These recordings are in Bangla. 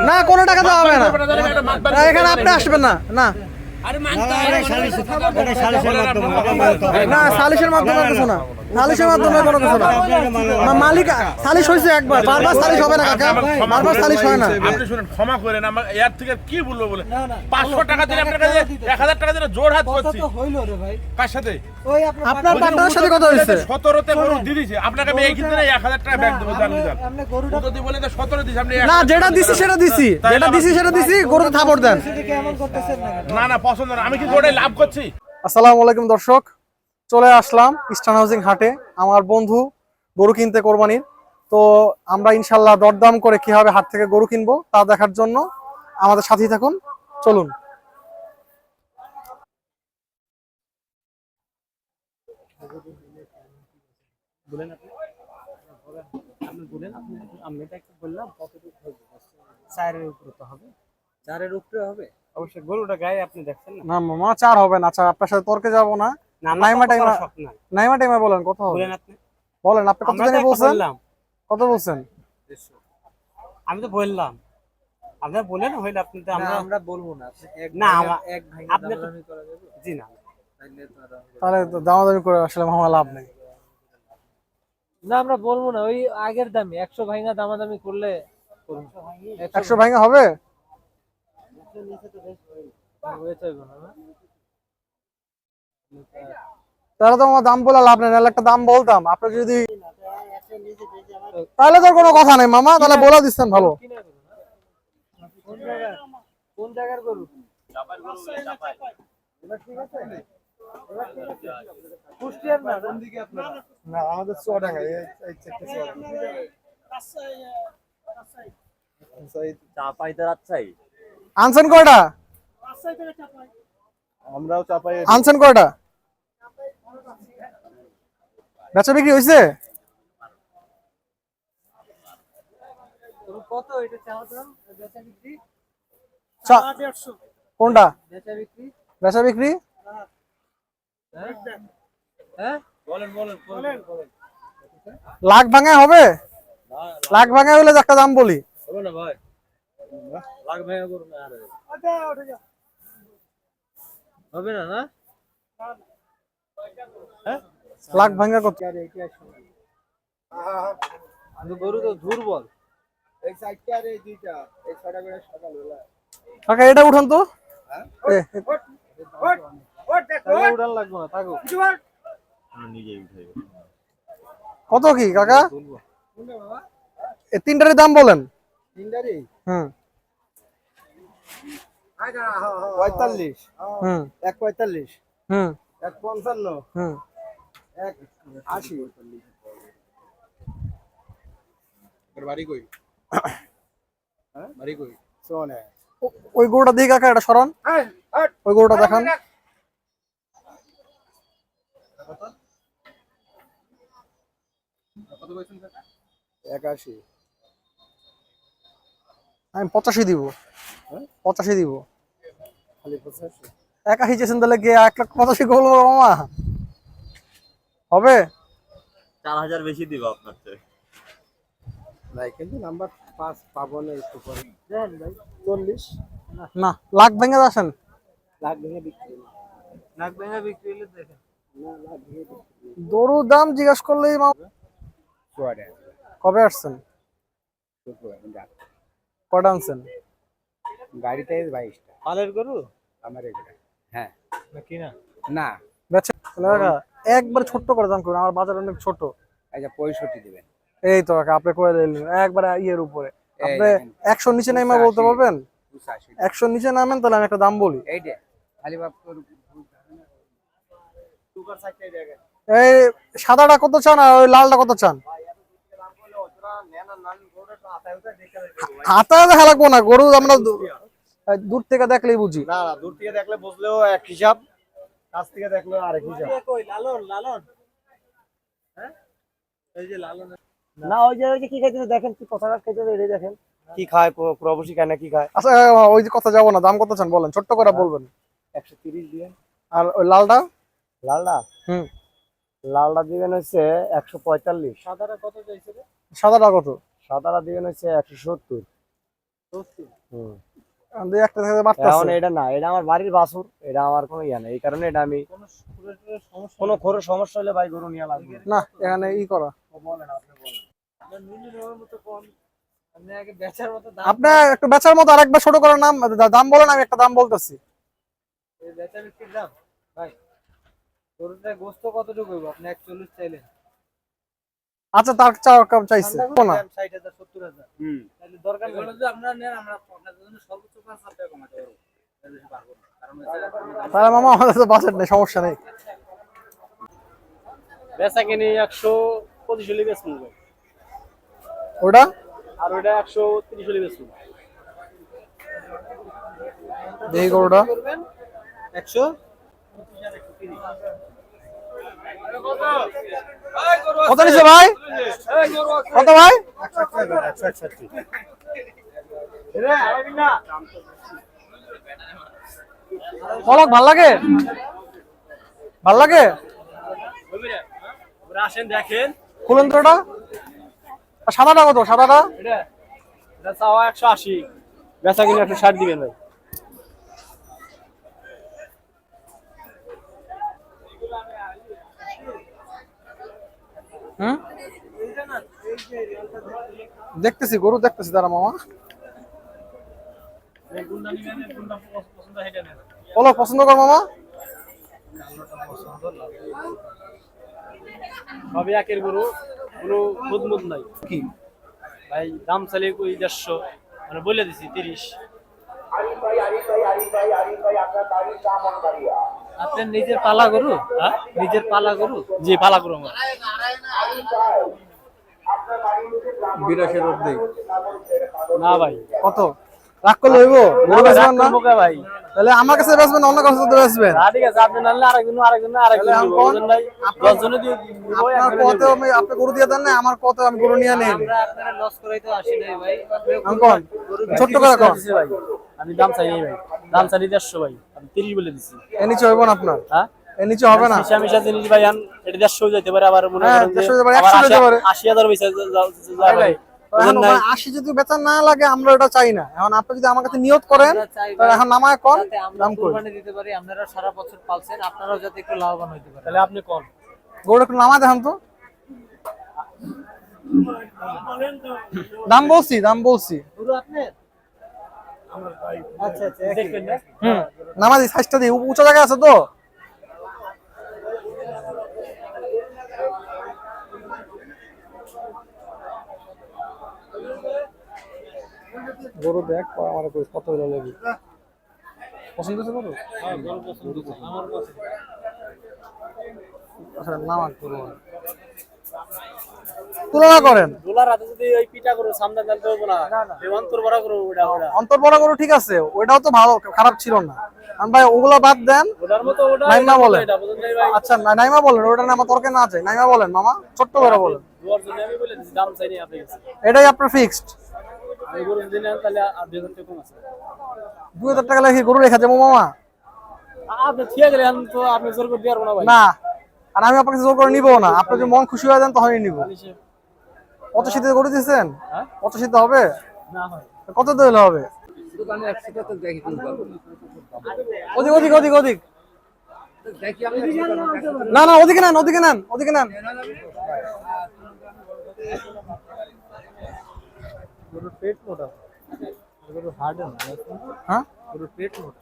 না কোনো টাকা দেওয়া হবে না, এখানে আপনি আসবেন না। না না সালিশের মাধ্যমে কিছু না, সালিশের মাধ্যমে কোনো কিছু না। মালিক সালিশ হয়েছে একবার, বারবার সালিশ হবে না কাকা, বারবার সালিশ হয় না। আপনি শুনুন, ক্ষমা করেন, আমার এর থেকে কি বলবো বলে 500 টাকা দিলে আপনার কাছে 1000 টাকা দিলে জোর হাত করছি। কার সাথে? ওই আপনার পার্টনারের সাথে কথা হয়েছে। 17 তে গরু দিয়ে দিয়েছে আপনাকে, আমি এই কিনতে 1000 টাকা ব্যাগ দেবো জানেন জান। আপনি গরুটা যদি বলে যে 17 দিছি, আপনি না যেটা দিছি সেটা দিছি, যেটা দিছি সেটা দিছি, গরুতে থাপড় দেন। না না পছন্দ না, আমি কি ওটাই লাভ করছি। আসসালামু আলাইকুম দর্শক, চলে আসলাম ইস্টার্ন হাউজিং হাটে আমার বন্ধু গরু কিনতে কোরবানির। তো আমরা ইনশাল্লাহ দরদাম করে কিভাবে হাট থেকে গরু কিনবো তা দেখার জন্য আমাদের সাথেই থাকুন, চলুন। অবশ্যই গরুটা গায়ে আপনি দেখছেন না? না মামা 4 হবে না। আচ্ছা আপনার সাথে তর্কে যাবো না। নাইমা টাইমা বলেন কত হবে? বলেন আপনি, বলেন আপনি কত জানি বলছেন, কত বলছেন? আমি তো বললাম, আপনারা বলেন হইলে আপনি তো আমরা বলবো না। না এক ভাঙে আপনি তো দামাদামি করা যাবে। জি না, তাহলে তো দামাদামি করে আসলে মামা লাভ নেই। না আমরা বলবো না, ওই আগের দামই 100 ভাঙা দামাদামি করলে 100 ভাঙা হবে? তাহলে তো আমার দাম বলে লাভ নেই, নাহলে একটা দাম বলতাম। আপনি যদি তাহলে তো কোনো কথা নেই মামা, তাহলে বলে দিচ্ছেন ভালো। কোন জায়গার গরু? কুষ্টিয়ার না? কোন দিকে আপনার? না আমাদের চুয়াডাঙ্গা, আনছেন কয়টা? আমরাও চাপাই। আনছেন কয়টা? বেচা বিক্রি হয়েছে? কত এটা চাওয়া দাম? বেচা বিক্রি কোনটা বেচা বিক্রি? বেচা বিক্রি? হ্যাঁ বলেন বলেন বলেন। লাখ ভাঙা হবে? লাখ ভাঙা হলে একটা দাম বলি। বলো না ভাই, লাখ ভাঙা করুন না। আরে হবে না না? লাখ ভাঙা কত? গরু তো দুর্বল। কাকা এটা উঠান তো। উড়ান লাগবে না, থাকো। কত কি কাকা? এই তিনটারই দাম বলেন। হুম 45, হুম 145, হুম 155, হুম 180। বাড়ি কই? বাড়ি কই? শোনে ওই গরুটা দিয়ে কাকা এটা সরান, ওই গরুটা দেখান। কত কইছেন কাকা? 81, আমি 85 দিব। 85 দিব। খালি 85। 81 চেয়েছেন তাহলে কি 1,85,000 বলবো মামা? হবে? 4000 বেশি দিব আপনার থেকে। ভাই কিন্তু নাম্বার 5 পাবো না একটু পরে। দেন ভাই 40 না লাখ ভেঙে আসেন। লাখ ভেঙে বিক্রি না। লাখ ভাঙা বিক্রি হলে দেখেন। না লাখ ভেঙে বিক্রি। গরুর দাম জিজ্ঞাসা করলেই মামা। চুয়াডে কবে আসছেন? কটা আনছেন? গাড়িতে 22টা। পালের গরু আমার এগুলা। হ্যাঁ নাকি না? না, বেচে কাকা একবার ছোট্ট করে দাম করুন, আমার বাজার অনেক ছোট। আচ্ছা 65 দিবেন। এই তো কাকা আপনি কয়ে দিলেন একবার ইয়ের উপরে। এই আপনি 100 নিচে নামা বলতে পারবেন? 100 নিচে নামেন তাহলে আমি একটা দাম বলি। এইটা খালি বাপ সুপার সাইকেল দেখেন। এই সাদাটা কত চান আর ওই লালটা কত চান? হাতায় দেখা লাগবো না, গরু আমরা দূর থেকে দেখলেই বুঝি। না না, দূর থেকে দেখলে বুঝলেও এক হিসাব, কাছ থেকে দেখলেও আরেক হিসাব। কই লালন লালন? হ্যাঁ এই যে লালন না ওই যে কি খাইতেছে দেখেন, কি কথা খাইতেছে এই দেখেন কি খায়, প্রবাসী খায় না কি খায়। আচ্ছা ওই যে কথা যাবো না, দাম কত চান বলেন, ছোট্ট করে বলবেন। 130 দিবেন। আর ওই লালটা? লালডা হুম লালডা দিবেন হচ্ছে 145। সাদাটা কত চাইছে রে? সাদাটা কত? সাদাটা দিবেন হচ্ছে 170। হুম। দুই একটা থেকে বাড়তেছে। এখন এটা না, এটা আমার বাড়ির বাছুর, এটা আমার কোনো ইয়া নেই, এই কারণে এটা আমি কোনো খরচ সমস্যা হলে ভাই গরু নিয়ে লাগবে না এখানে ই করা। আপনি আগে বেচার মতো দাম আপনি একটু বেচার মতো আরেকবার ছোট করার নাম দাম বলেন, আমি একটা দাম বলতেছি। এই বেচার বিক্রির দাম ভাই, গরুটার গোস্ত কতটুকু হইব? আপনি 41 চাইলেন, আচ্ছা তার চাওয়া কম চাইছে না। 60,000 70,000। তাহলে দরকার নেই যদি আপনারা নেন, আমরা আপনাদের জন্য সর্বোচ্চ 5,000 টাকা কমাতে পারবো, এর বেশি পারবো না, কারণ তাহলে মামা আমাদের তো বাজেট নেই, সমস্যা নেই। বেচা কিনি 125 হলে বেচবো ভাই, ওটা আর ওটা 130 হলে বেচবো। এই গরুটা 100 কত নিছে ভাই? কত ভাই? 161। পলক ভাল লাগে? ভাল লাগে? আসেন দেখেন, খুলুন তো ওটা। আর সাদাটা কত? সাদাটা এটা চাওয়া 180, বেচা কিনি 160 দিবেন ভাই। হুম দেখতেছি, গরু দেখতেছি, দাঁড়া মামা। পলক পছন্দ কর মামা। সবই একের গরু, কোনো মুদমুদ নাই কি ভাই। দাম চাইলে ওই 150, মানে বলে দিছি 30। আপনার নিজের পালা গরু? হ্যাঁ, নিজের পালা গরু? জি পালা গরু আমার। 82 রোড দেই। না ভাই, কত রাগ করলে হইব? গরু বেচবেন না? মুখে ভাই। তাহলে আমার কাছে বেচবেন, অন্য কাছে তো বেচবেন। ঠিক আছে, আপনি নাহলে আরেকজন তাহলে আমি কোন- ভাই, আপনার- 10 জনে দিয়ে আপনার কত আপনি গরু দিয়ে দেন না, আমার কত আমি গরু নিয়ে নেন। আমরা আপনারা লস করাই তো আসি নাই ভাই। আমি কোন ছোট্ট করে কোন ভাই, আমি দাম চাই নাই ভাই, দাম চাই 150 ভাই, আমি 30 বলে দিছি। এর নিচে হইব না আপনার? হ্যাঁ, এর নিচে হবে না? মিশা জিনিস ভাই, এটা 150 যেতে পারে, আবার মনে হ্যাঁ, করেন যে 150 যেতে পারে, আবার 100 যেতে পারে। 80,000 পয়সা যায় ভাই। এখন 80 যদি বেচা না লাগে আমরা ওটা চাই না। এখন আপনি যদি আমার কাছে নিয়ত করেন আমরা চাই তাহলে এখন নামায় কোন যাতে আমরা দাম কই। কুরবানি দিতে পারি, আপনারা সারা বছর পালছেন, আপনারাও যাতে একটু লাভবান হইতে পারেন। তাহলে আপনি কোন গরু একটু নামায় দেখান তো। দাম বলছি, দাম বলছি। গরু আপনার? আচ্ছা আচ্ছা, দেখবেন না? নামা দিই, সাইজটা দিই, উঁচু জায়গায় আছে তো। গরু দেখ আমার কত হলো লাগবে। পছন্দ হচ্ছে গরু? আচ্ছা নামা গরু তুলনা করেন। ডলার হাতে যদি ওই পিঠা করো সামনে জানতে হবে না, অন্তর বড় করো ওটা ওটা অন্তর বড় গরু ঠিক আছে, ওইটাও তো ভালো, খারাপ ছিল না। আমি ভাই ওগুলো বাদ দেন। ওটার মতো ওটা নাইমা বলেন। এটা বুঝুন নাই ভাই। আচ্ছা নাইমা বলেন, ওটা না আমার তর্কে না আছে। নাইমা বলেন মামা, ছোট্ট করে বলেন। দুয়ার জন্য আমি বলে দিছি, দাম চাইনি আপনি কাছে। এটাই আপনার ফিক্সড। আমি গরু যদি নেন তাহলে আর 2000 টাকা কম আছে। 2000 টাকা লাগে গরু রেখা যাবো মামা? আপনি ঠিক গেলে এখন তো আপনি জোর করে দিয়ে পারবো না ভাই। না, আর আমি আপনাকে জোর করে নিবো না। আপনি যদি মন খুশি হয়ে যান তখনই নিবো। 85 গরু দিচ্ছেন? হ্যাঁ? 85 হবে? না হয় কত দিলে হবে? দোকানে 100 টাকা দেখি তুমি পাবো। ওদিক ওদিক ওদিক ওদিক। না না, ওদিকে নেন, ওদিকে নেন, ওদিকে নেন। গরুর পেট মোটা, গরুর হাড় না, হ্যাঁ গরুর পেট মোটা।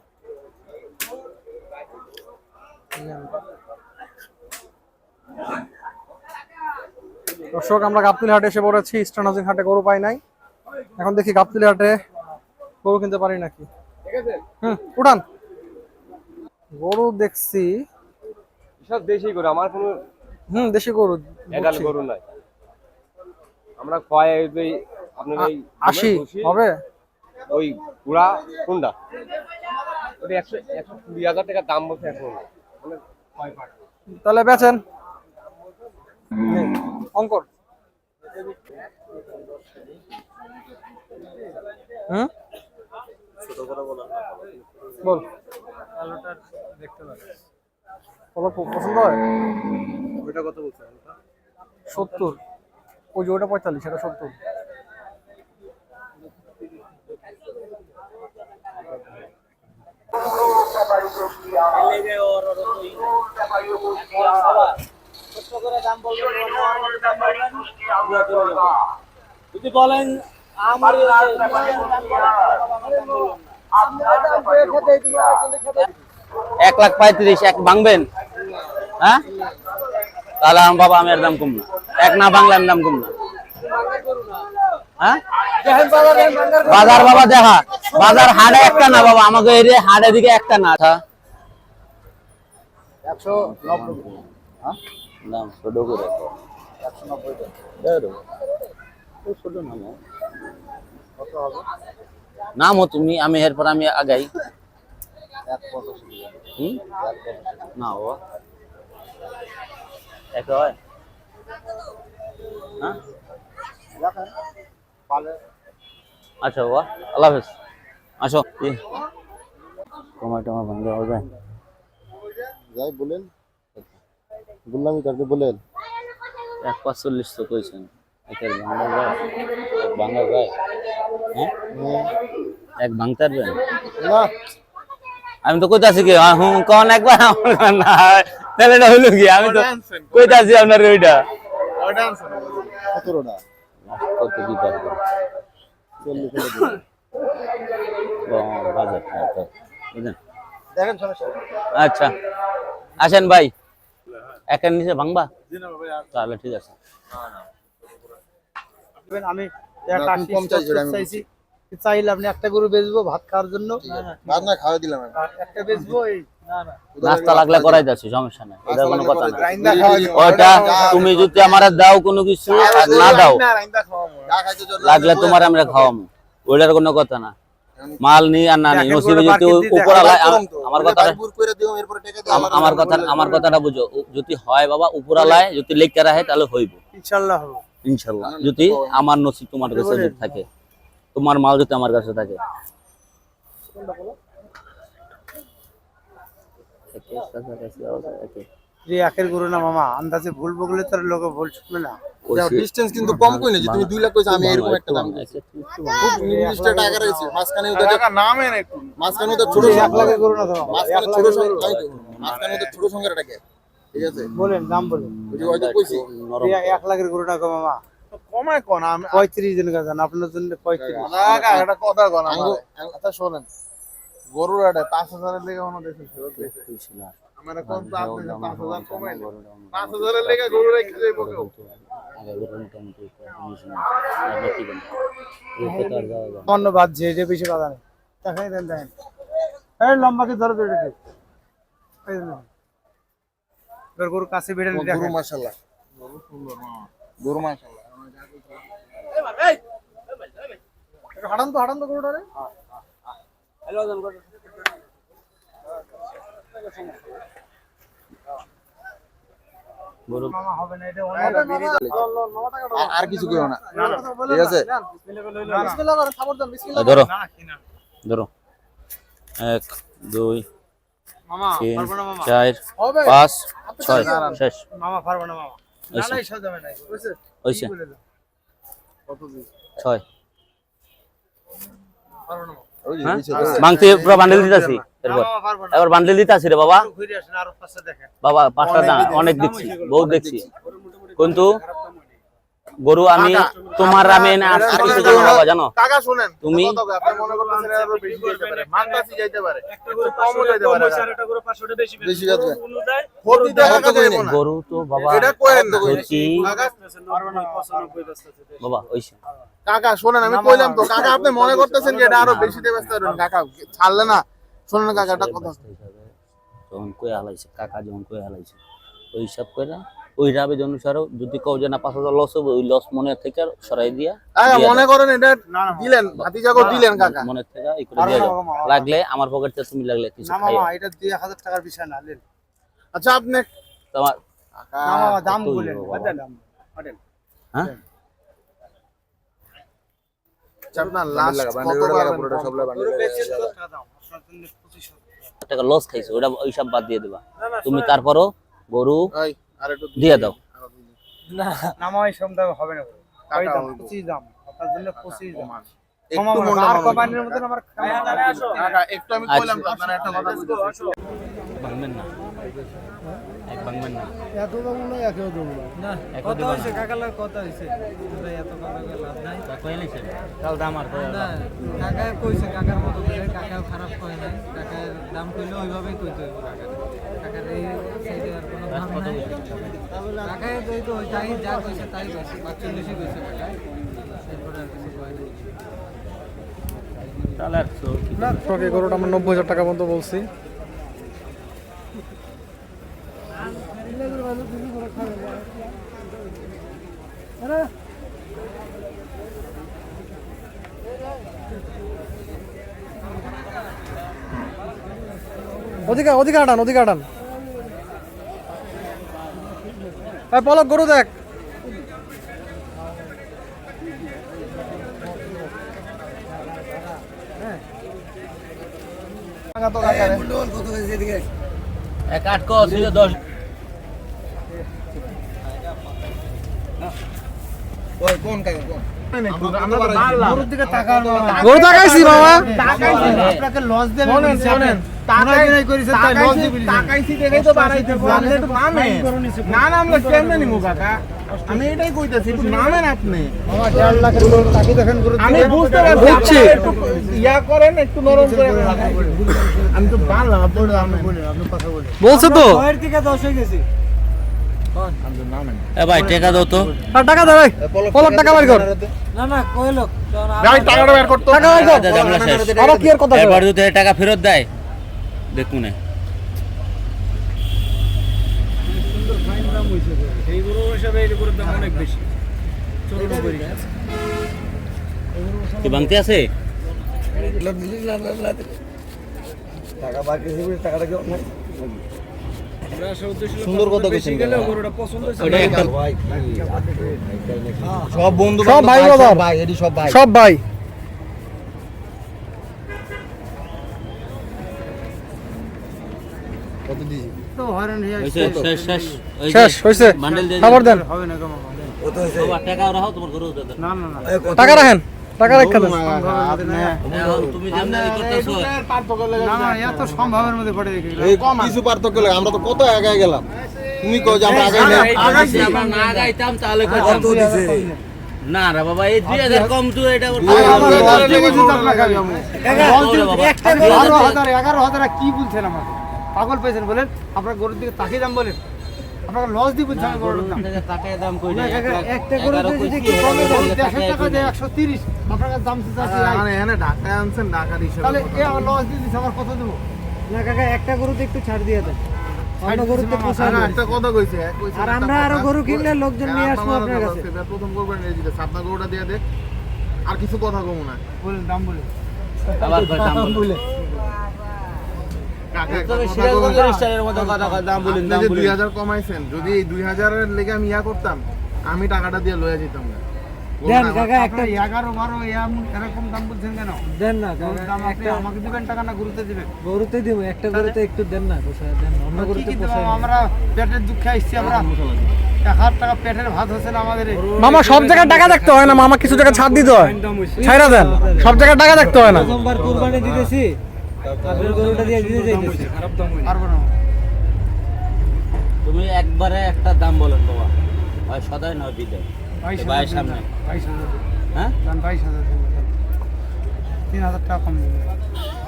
দর্শক আমরা গাবতলী হাটে এসে পড়েছি। ইস্টার্ন হাউজিং হাটে গরু পাই নাই। এখন দেখি গাবতলী হাটে গরু কিনতে পারি নাকি। উঠান। গরু দেখছি, সব দেশি গরু, আমার কোনো দেশি গরু এগাল বুঝছি। গরু নাই। আমরা কয় ওই আপনার এই 80 হবে? ওই পুরা কোনটা ওটা 120,000 টাকা দাম বলছে এখন, মানে কয় পাট। তাহলে বেচেন অঙ্কর। ছোট করে বলেন না। বল। কালোটা দেখতে পারেন। বলো পছন্দ হয়? ওইটা কত বলছেন? 70। ওই যে ওটা 45, এটা 70। যদি বলেন আমার 1,35,000 এক ভাঙবেন, হ্যাঁ? তাহলে আমার বাবা আমি এর দাম কম না, এক না বাংলা আমি দাম কম না, হ্যাঁ? বাজার বাবা দেখা, বাজার হাটে একটা না বাবা, আমাকে এরিয়া হাটের দিকে একটা না। দাম ছোট করে 190 নামো তুমি, আমি এরপর আমি আগাই। না ও এক হয়, হ্যাঁ? আচ্ছা বাবা, আল্লাহ হাফেজ। আসো টমেটো ভাঙলে হবে, যাই বলেন, বললামই তো, আপনি বলেন 1,45 তো কইছেন, একের ভাঙা যায়, এক ভাঙা যায়, হ্যাঁ? এক ভাঙতে পারবেন না? আমি তো কইতাছি কি হুম কোন একবার না তাহলে এটা হইলো কি, আমি তো কইতাছি আপনার ওইটা 17 না, কত কি পারবে 40 করে দিন। বাজার বুঝলেন? দেখেন সমস্যা নেই। আচ্ছা আসেন ভাই, একের নিচে ভাঙবা তাহলে ঠিক আছে। আমি না, তুমি কম চাইছো, আমি চাইছি, চাইলে আপনি একটা গরু বেচবো ভাত খাওয়ার জন্য, ভাত না খাওয়া দিলাম আমি। আর একটা বেচবো এই নাস্তা লাগলে করাই যাচ্ছি, সমস্যা নাই, এটা কোনো কথা না। রাইন্দা খাওয়া দিলাম। ওটা তুমি যদি আমার দাও কোনো কিছু আর না দাও, যা খাইছো চল, লাগলে তোমার আমরা খাওয়াবো, ওইটার কোনো কথা না। মাল নি আর না নি নসিবে যদি উপর আলায়, আমার কথাটা বাইপুর করে দিও, এরপরে টাকা দিও। আমার কথাটা বুঝো, যদি হয় বাবা উপর আলায় যদি লেখা রাখে তাহলে হইব ইনশাআল্লাহ হবে। ইনশাল্লাহ। যদি আমার নসিব তোমার কাছে যদি থাকে, তোমার মাল যদি আমার কাছে থাকে, যে একের গরু না মামা, আন্দাজে ভুল বগলে তোর লোকে ভুল শুনবে না। ডিসটেন্স কিন্তু কম কইনি যে তুমি 2 লাখ কইছো, আমি এরকম একটা দাম কইছি। খুব নির্দিষ্ট টাকা রয়েছে, মাঝখানে ওদের নামেন একটু মাঝখানে ওদের ছোট 1 লাখের গরু না তো মামা, মাঝখানে ছোট সংখ্যা, মাঝখানে ওদের ছোট সংখ্যাটা টাকা, ঠিক আছে? বলেন দাম বলেন। ওই যে হয়তো কইছি 1 লাখের গরু না গো মামা, কমায় কোন আমি 35 জন গাজান আপনার জন্য 35। লাগা এটা কথা কোন আঙ্গো- আচ্ছা শুনেন, গরুর আড়ে 5,000 এর লেগে হনো দেখি আমরা কোন তো আপনি 5,000 কমাই 5,000 এর লেগে গরু রেখে যাইবো কেউ অন্য বাদ যে এটা বেশি কথা নেই, দেখাই দেন দেন এই লম্বাকে ধরে ধরে দেখে এই না এবার গরু কাছে বেড়ে গরু দেখেন। মাশাআল্লাহ, গরু মাশাআল্লাহ। হাঁটান তো গরুটারে। মামা হবে না এটা আর কিছু কইও না, ঠিক আছে? বিসমিল্লাহ করেন, খাবার দেন, বিসমিল্লাহ। ধরো ধরো 1 2 মামা 3 পারবো না মামা, 4 হবে 5 6 শেষ মামা পারবো না মামা, না হইছে না এসব যাবে না বুঝছেন হইছে বলে দাও 6 পারবো না মামা, ওই যে হ্যাঁ? নিচে রয়েছে। মাংসে পুরো বান্ডেল দিতাছি, এরপর মামা পারবো না, এবার বান্ডেল দিতাছি রে বাবা। ঘুরে আসেন আরো পাশে দেখেন। বাবা 5টা না অনেক দেখছি, বহুত দেখছি, কিন্তু গরু আমি তোমার আমি না আর কিছু জানো না বাবা, জানো কাকা শুনেন, তুমি কত হবে? আপনি মনে করতেছেন আরো বেশি যাইতে পারে, মানতাছি যাইতে পারে, একটু কমও যাইতে পারে, বেশি যাবে। ক্ষতি দেখা যাইবো না। গরু তো বাবা এটা কইেন না যদি কাকা, বাবা ওইছে কাকা শুনেন, আমি কইলাম তো কাকা, আপনি মনে করতেছেন যে এটা আরো বেশি দেবে কাকা, ছাড়লে না। শুনেন কাকা, একটা কথা, যখন কই হালাইছে কাকা, যখন কই হালাইছে ওই হিসাব করে ওই রাবে অনুসারে যদি কও যে না 5,000 লস হবে, ওই লস মনে থেকে সরাই দিয়া কাকা দিয়া মনে দাও। করেন এটা দিলেন, ভাতিজাকে দিলেন কাকা। মনে থেকে এই করে দিয়ে দাও। লাগলে আমার পকেট থেকে তুমি লাগলে কিছু না খাইও মামা এটা 2000 টাকার বিষয় না লেন, আচ্ছা আপনি তোমার না মামা দাম কতই বলেন বাবা। বাদ দাম বাদেন হ্যাঁ আপনার লাস্ট কত পুরোটা সব লাগা গরু বেচেন তো টাকা দাও আপনার জন্য 2500 টাকা লস খাইছো, ওটা ওই সব বাদ দিয়ে দেবা তুমি, তারপরও গরু এই আর একটু দিয়ে দাও। না মামা এই সব দাম হবে না, ওই টাকা দাম হইবো। 25 দাম আপনার জন্য 25 দাম। একটু মনটা আর ভালো কোম্পানির মতন আমার কাকা একটু আমি কইলাম তো আপনারা একটা কথা বলতেছি ভাঙবেন না এক ভাঙবেন না এত দাম না একেও দাম না কত হইছে কাকালার কত হইছে ভাই এত কথা কই লাভ নাই কইলেছেন কাল দাম আর না কাকা কইছে কাকার মতো করে কাকা খারাপ কয় নাই কাকার দাম কইলে ওইভাবেই কইতে হইব কাকার এই সাইডে আর কোনো দাম নাই কাকা এই তো যাই যা কইছে তাই কইছে 45ই কইছে কাকা এরপরে আর কিছু কয় নাই তাহলে আর দর্শক এই গরুটা আমরা 90,000 টাকা পর্যন্ত বলছি। ওদিকে ওদিকে হাঁটান, ওদিকে হাঁটান। এই পলক গরু দেখ। এক আট কো ছিল 10 ওই কোন কাকা কোন গরুর দিকে তাকান গরু দেখাইছি মামা। আপনাকে লস দেবেন শুনেন শুনেন টাকাই করেছেন তাই লস দিবেন টাকাইছি দেখেই তো বাড়াইতে আপনি একটু নামেন না নামলে কেমনে নিমু কাকা আমি এটাই কইতাছি একটু নামেন আপনি আমার 1.5 লাখের গরু তাকি দেখেন গরু আমি বুঝতে পারছি বুঝছি। একটু ইয়া করেন একটু নরম করে আমি তো পারলাম আপনি নামেন আপনি কথা বলেন বলছে তো। শহর থেকে 10 হয়ে গেছে এ ভাই টাকা দাও তো আর টাকা দে ভাই, পলক টাকা বের কর। না না কইলো যাই টাকাটা বের করতে টাকা বের কর। জামলা শেষ আরো কি এর কথা কয়? এবার যদি টাকা ফেরত দেয় দেখুন সুন্দর ফাইন দাম হইছে এই গরু হিসাবে এই গরুর দাম অনেক বেশি ছোট করি কি ভাঙতে আছে টাকা বাকি ছিল টাকাটা কি অনেক সুন্দর কথা কইছেন গরুটা পছন্দ হইছে ওটা একটা সব বন্ধু সব ভাই বাবা। ভাই এডি সব ভাই সব ভাই। কত দিছি তো হয়রান হয়ে হইছে শেষ শেষ ওই যে শেষ হইছে। বান্ডেল দিয়ে খবর দেন। হবে না কম বাবা টাকা রাখো তোমার গরু দাও না না না টাকা রাখেন, টাকা রেখে দেন। এখন তুমি যেমন ই করতেছো না না এত সম্ভাবের মধ্যে পড়ে দেখি এই কিছু পার্থক্য লাগে আমরা তো কত আগায় গেলাম তুমি কও যে আমরা আগাই না যদি আমরা না গাইতাম তাহলে কত না রে বাবা এই 2000 কম তো এটা করতে একটা 11,000 কি বলছেন আমাকে পাগল পেয়েছেন বলেন আপনার গরুর দিকে তাকিয়ে দাম বলেন আপনাকে লস দিয়ে বলছেন আমি গরুর দাম টাকা দাম কই না কাকা একটা গরু যদি কি কমে দাম 100 টাকা দেয় 130 আপনার কাছে দাম চাচ্ছি মানে এখানে ঢাকা আনছেন ঢাকার হিসাবে তাহলে এ আমার লস দিয়ে দিছে আমার কত দেবো না কাকা একটা গরুতে একটু ছাড় দিয়ে দেন অন্য গরুতে পোষায় না একটা কথা কইছে আর আমরা আরো গরু কিনলে লোকজন নিয়ে আসবো আপনার কাছে প্রথম করবেন এই যে আপনার গরুটা দিয়ে দে আর কিছু কথা কমু না বলেন দাম বলেন আবার কয় দাম বলে কাকা একটা তবে কথা সিরাজগঞ্জের কমু। স্টাইলের মতো কথা কয় দাম বলেন আপনি দাম যে বলেন 2000 কমাইছেন যদি এই 2000 এর লেগে আমি ইয়া করতাম আমি টাকাটা দিয়ে লয়ে যেতাম না দেন কাকা একটা 11 12 এরকম দাম বলছেন কেন দেন না কাকা দাম আপনি আমাকে দিবেন টাকা না গরুতে দিবেন গরুতে দিব একটা গরুতে একটু দেন না পোষায় দেন অন্য গরুতে পোষায় আমরা পেটের দুঃখে আইছি আমরা 1000 টাকা পেটের ভাত হচ্ছে না আমাদের মামা সব জায়গায় টাকা দেখতে হয় না, মামা কিছু জায়গায় ছাড় দিতে হয়। ছাইরা দেন, সব জায়গায় টাকা দেখতে হয় না। প্রথমবার কুরবানি দিতেছি আপনার গরুটা দিয়ে দিতে যাইতেছি খারাপ দাম হইছে পারবো না তুমি একবারে একটা দাম বলেন বাবা হয় সদাই নয় বিদায় ভাইয়ের সামনে 22,000 হ্যাঁ দাম 22,000 3,000 টাকা কম দিবেন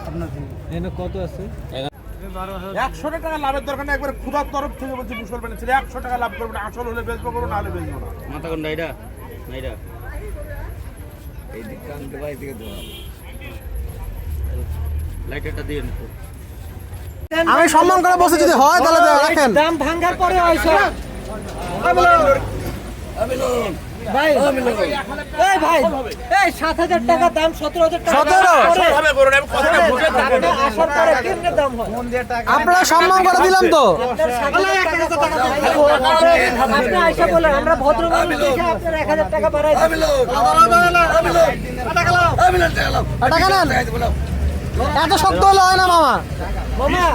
আপনার এনে কত আছে 100 টাকা লাভের দরকার না একবার খুদার তরফ থেকে বলছি মুসলমান ছেলে 100 টাকা লাভ করবে না আসল হলে বেচবো করো না হলে বেচবো না মাথা কোনটা এটা না এটা লাইটারটা দিয়ে নিতে আমি সম্মান করে বসে যদি হয় তাহলে রাখেন। দাম ভাঙার পরে হইছে ভাই এই ভাই এই 7,000 টাকা দাম 17,000 টাকা 17 ভাবে করুন আমি কথাটা বুঝে টাকাটা আসার পরে কেমনে দাম হয় আপনারা সম্মান করে দিলাম তো। আপনি আইসা বলেন আমরা ভদ্র মানুষ দেখে আপনার 1,000 টাকা বাড়াই টাকা নেন। এত শক্ত হলে হয় না মামা, মামা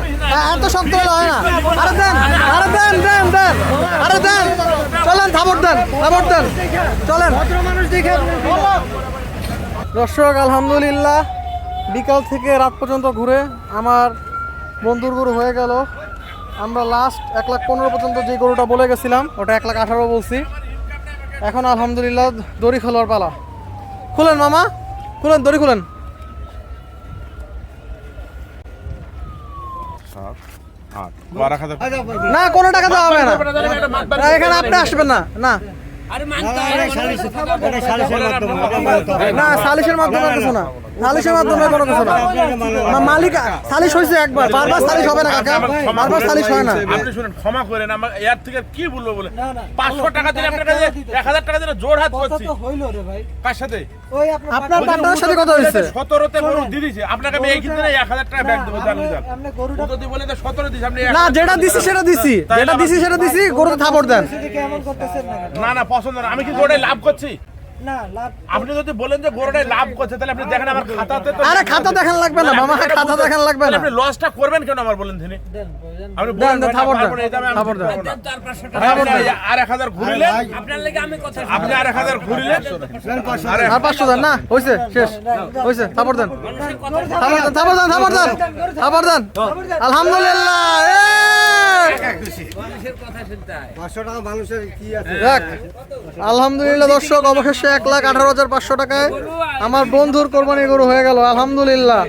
এত শক্ত হলে হয় না। আরে দেন, আরে দেন দেন দেন, আরে দেন। চলেন থাপড় দেন, থাপড় দেন, চলেন। ভদ্র মানুষ দেখে আপনি দর্শক আলহামদুলিল্লাহ বিকাল থেকে রাত পর্যন্ত ঘুরে আমার বন্ধুর গরু হয়ে গেল। আমরা লাস্ট 1,15,000 পর্যন্ত যে গরুটা বলে গেছিলাম ওটা 1,18,000 বলছি। এখন আলহামদুলিল্লাহ দড়ি খোলার পালা। খুলেন মামা, খুলেন দড়ি খুলেন। না কোনো টাকা দেওয়া হবে না, না, এখানে আপনি আসবেন না, না না সালিশের মাধ্যমে কিছু না, সালিশের মাধ্যমে কোনো কিছু না। মালিক সালিশ হয়েছে একবার, বারবার সালিশ হবে না কাকা, বারবার সালিশ হয় না। আপনি শুনেন, ক্ষমা করেন, আমার এর থেকে কি বলবো বলে 500 টাকা দিলে আপনার কাছে 1000 টাকা দিলে জোর হাত করছি। হইলো রে ভাই, কার সাথে? ওই আপনার পার্টনারের সাথে কথা হয়েছে। 17তে গরু দিয়ে দিয়েছে আপনাকে, আমি এই কিনতে 1000 টাকা ব্যাগ দেবো জানেন জান। আপনি গরুটা যদি বলে যে 17 দিছি আপনি না যেটা দিছি সেটা দিছি, যেটা দিছি সেটা দিছি, গরুতে থাপড় দেন। কেমন করতেছেন না কেন? না না পছন্দ না, আমি কি গরুটাই লাভ করছি? না লাভ আপনি যদি বলেন যে গরুটাই লাভ করছে তাহলে আপনি দেখেন আমার খাতাতে তো আরে খাতা দেখান লাগবে না মামা, খাতা দেখান লাগবে তাহলে না। আপনি লসটা করবেন কেন আমার বলেন তিনি? দেন বুঝেন। আপনি দেন, বলেন দেন, ভাই, থাপড় দেন, তারপরে এই দামে আমি থাপড় দেন। দিতে পারবো না। আর 1000 ঘুরিলে আপনি আর 1000 ঘুরিলে আর 500 দেন না, হইছে শেষ, হইছে, থাপড় দেন, থাপড় দেন, থাপড় দেন, থাপড় দেন, থাপড় দেন। আলহামদুলিল্লাহ, দেখ, আলহামদুলিল্লাহ দর্শক, অবশেষে 1,18,500 টাকায় আমার বন্ধুর কোরবানি গরু হয়ে গেল। আলহামদুলিল্লাহ।